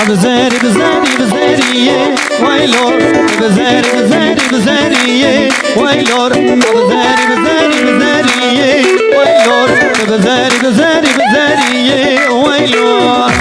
بزاري بزاري بزاري ويلور بزاري بزاري بزاري ويلور بزاري بزاري بزاري ويلور بزاري بزاري بزاري ويلور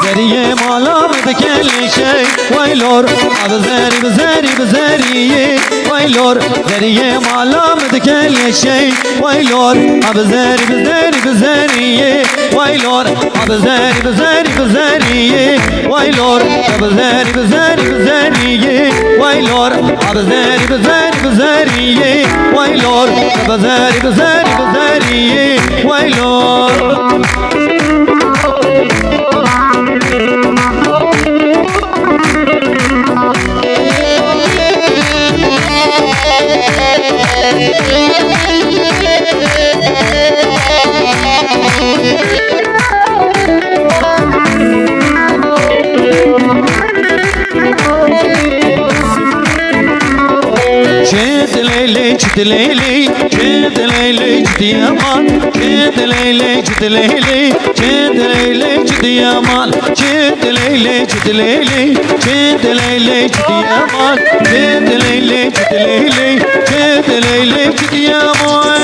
زاري مالا بكل شيء ويلور بزاري بزاري بزاري ويلور زاري مالا بكل شيء ويلور بزاري بزاري بزاري ويلور بزاري بزاري بزاري ويلور بزاري بزاري بزاري ويلور بزاري بزاري بزاري ويلور بزاري بزاري بزاري ويلور ليلي جد ليلي جد يا مال جد ليلي جد ليلي جد ليلي جد يا مال جد ليلي جد ليلي جد ليلي جد يا مال جد ليلي جد ليلي جد ليلي جد يا مال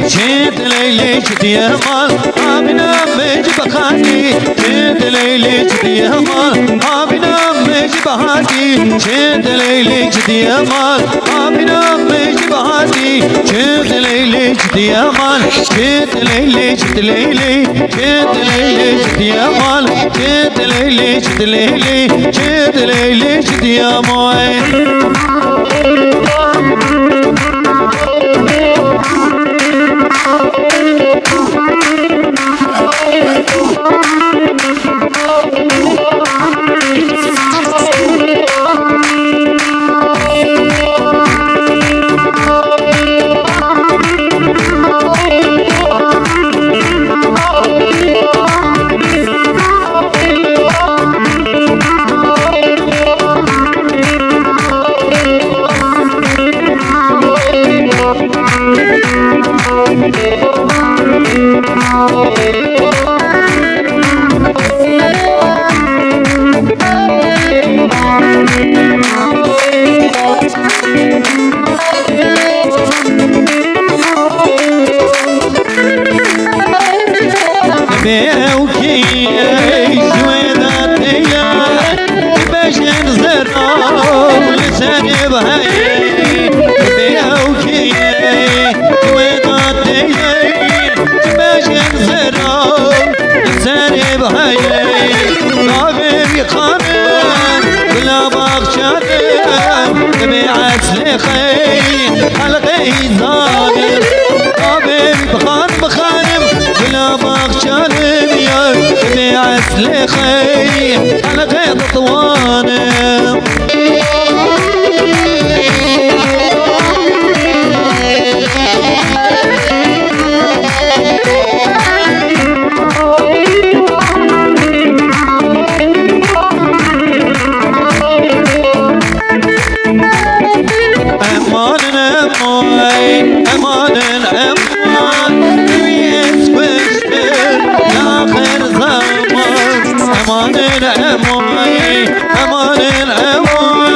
جد ليلي جد يا مال بنا مج بخاتي جد ليلي جد يا مال بنا مج بخاتي جد ليلي جد يا مال بنا مج بخاتي جد ليلي جد يا مال جد ليلي جد ليلي جد ليلي جد يا مال جد ليلي جد ليلي جد ليلي جد يا مال حلقي ظالم قابل بخان بخانم بلا بخشالم يا بيعت لخي حلقي تطوانم أمان الأموي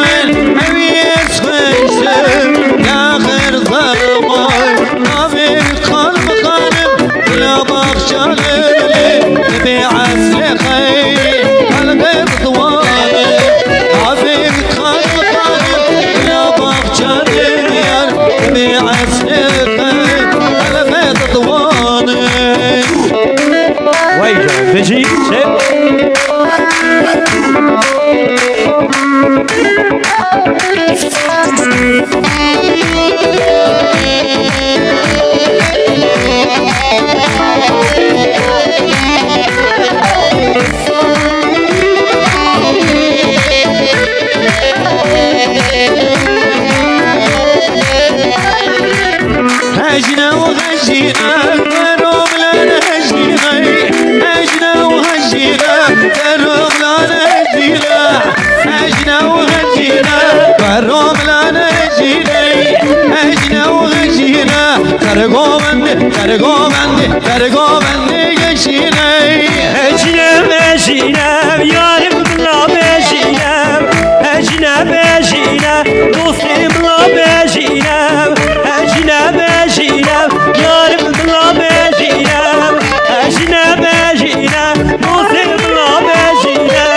هجنا وهجينا قروب لنا هجينا هجنا وهجينا قروب لنا هجينا هجنا وهجينا قروب لنا هجينا هجنا وهجينا كرقوبند كرقوبند كرقوبند geçina Ecine beşine yarim la beşine Ecine beşine dostum la beşine Ecine beşine yarim la beşine Ecine beşine dostum la beşine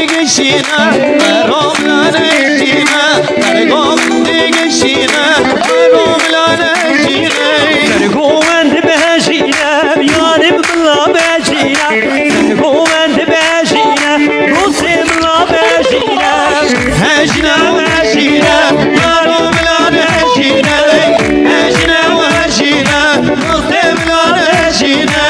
geçina Romlan geçina Sergomend geçina Romlan geçina Sergomend beşine yarim la beşine Sergomend beşine dostum la beşine Hecna veşina Romlan geçina Hecna veşina Romlan geçina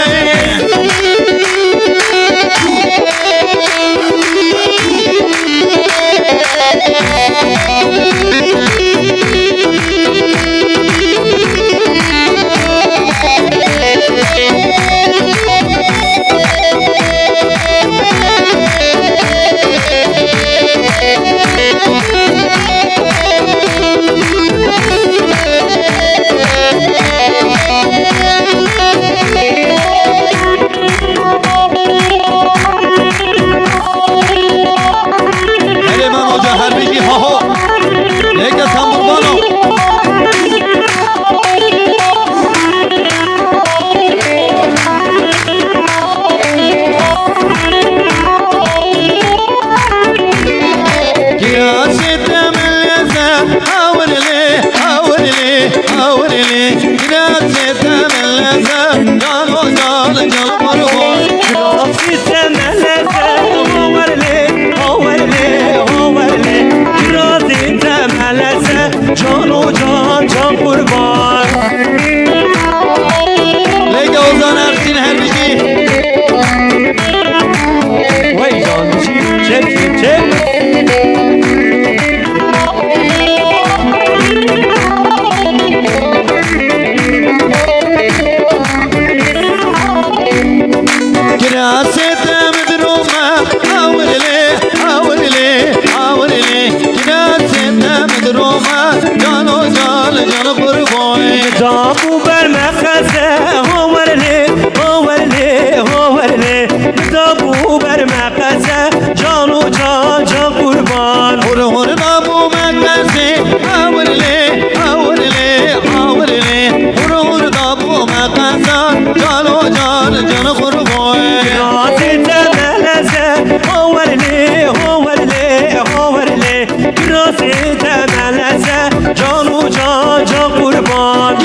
Dabu bermekse hoverle hoverle hoverle Dabu bermekse canu can can kurban Hur hur dabu mekse hoverle hoverle hoverle Hur hur dabu mekse canu can can kurban Rasite melese hoverle hoverle hoverle Rasite melese canu can can kurban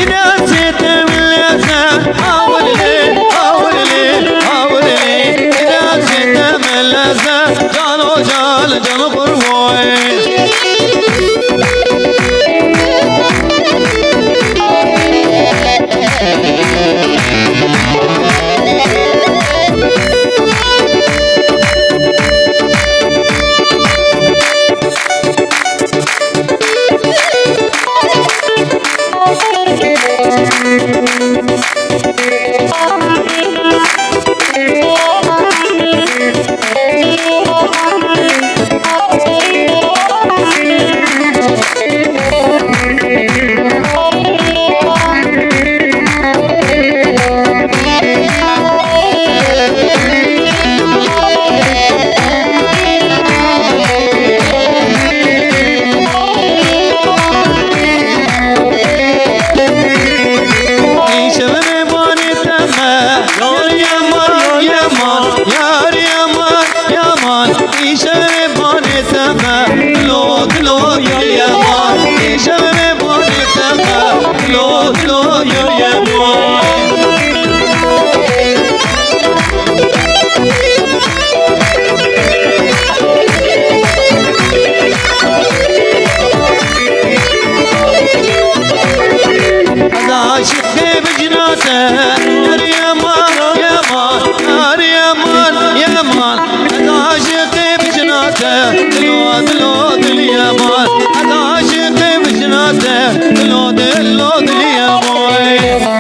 Canı kurban دلو دلو يا موي عاشق بجناته يا مان يا مان يا مان يا مان عاشق بجناته دلو دلو دل يا مان عاشق بجناته دلو دلو دل يا موي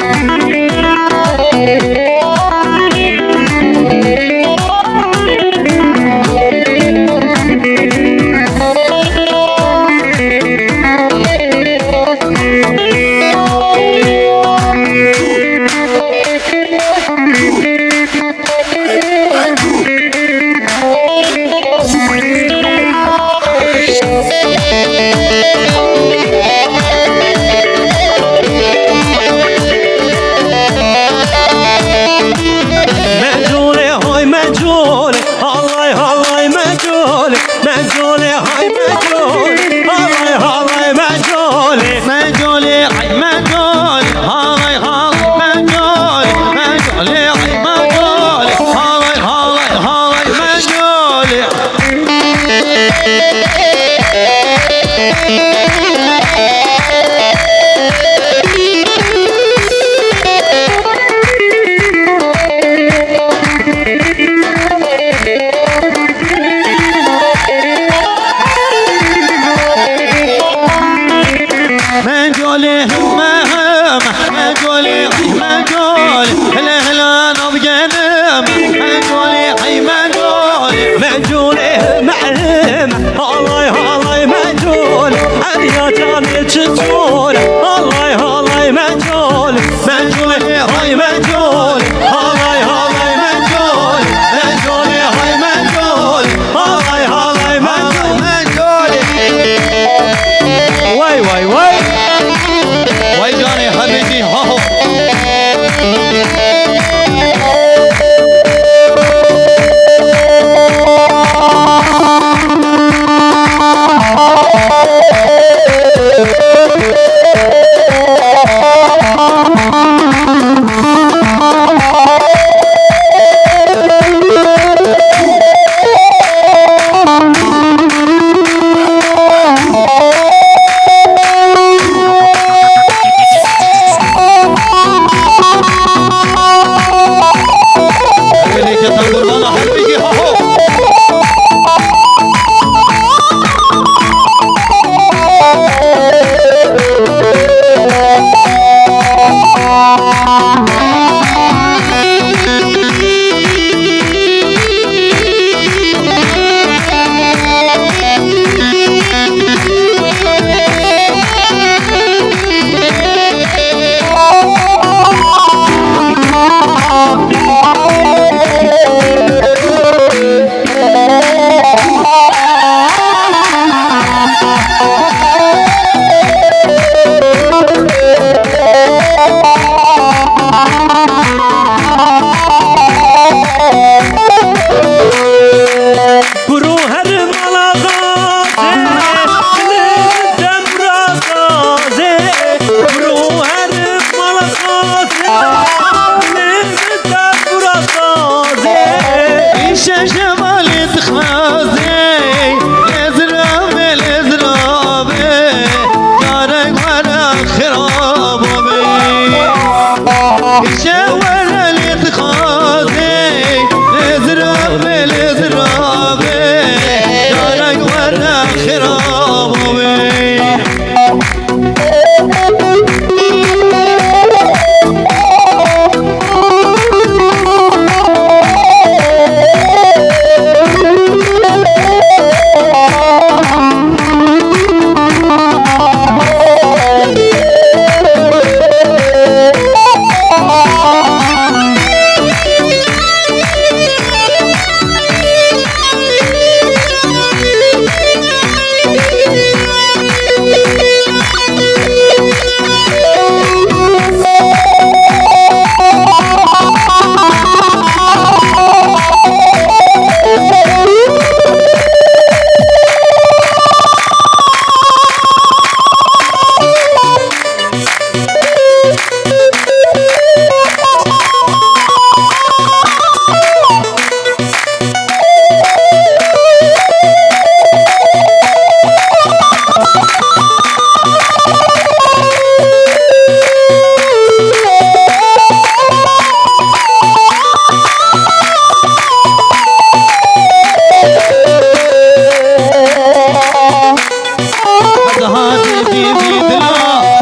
واي جاني حبيبي هو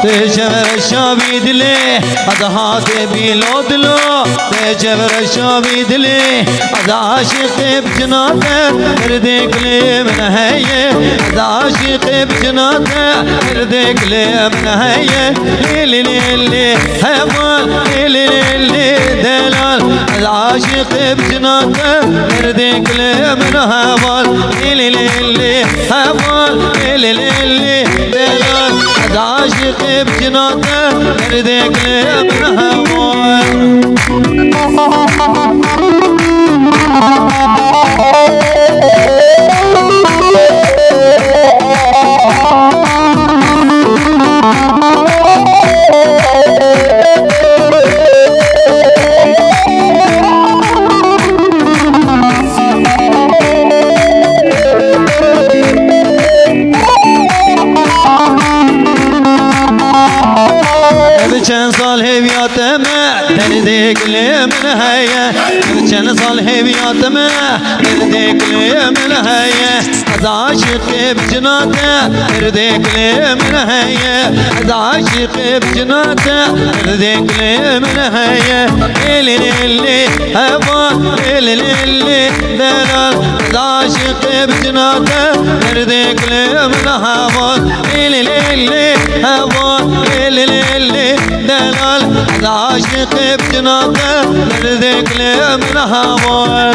تجبر شابي دلي أضحاك بيلو دلو تجبر شابي دلي أضعاشق بجناته هردك لي من هي أضعاشق بجناته هردك لي من هي ليلي ليلي هيوان ليلي ليلي دلال أضعاشق بجناته هردك لي من هيوان ليلي ليلي هيوان ليلي ليلي دلال أضعاشق بجناته هردك لي من هيوان چند سال هیویاتم درد کلی من هیه چند سال هیویاتم درد کلی من هیه از عاشق بجنات درد کلی من هیه از عاشق بجنات درد کلی من هیه لیلی لیلی هوا لیلی لیلی دلال از عاشق بجنات درد کلی من هوا لیلی لیلی هوا لیلی لیلی دلال عاشق بجناته لردك لي من هواه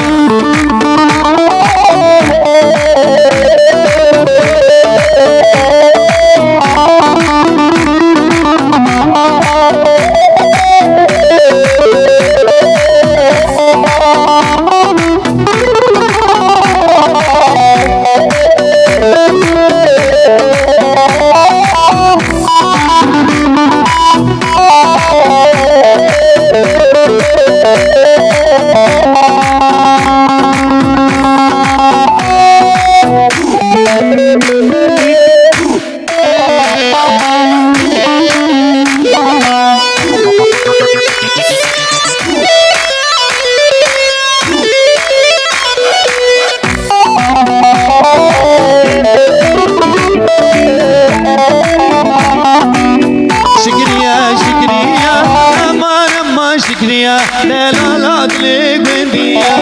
شكريا لا لا لا دلك بنديا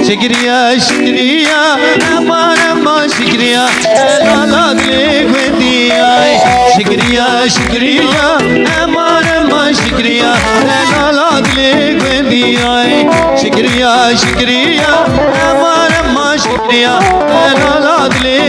شكريا شكريا ما شكريا لا لا دلك بنديا شكريا شكريا ما شكريا لا لا دلك بنديا شكريا شكريا ما شكريا لا لا دلك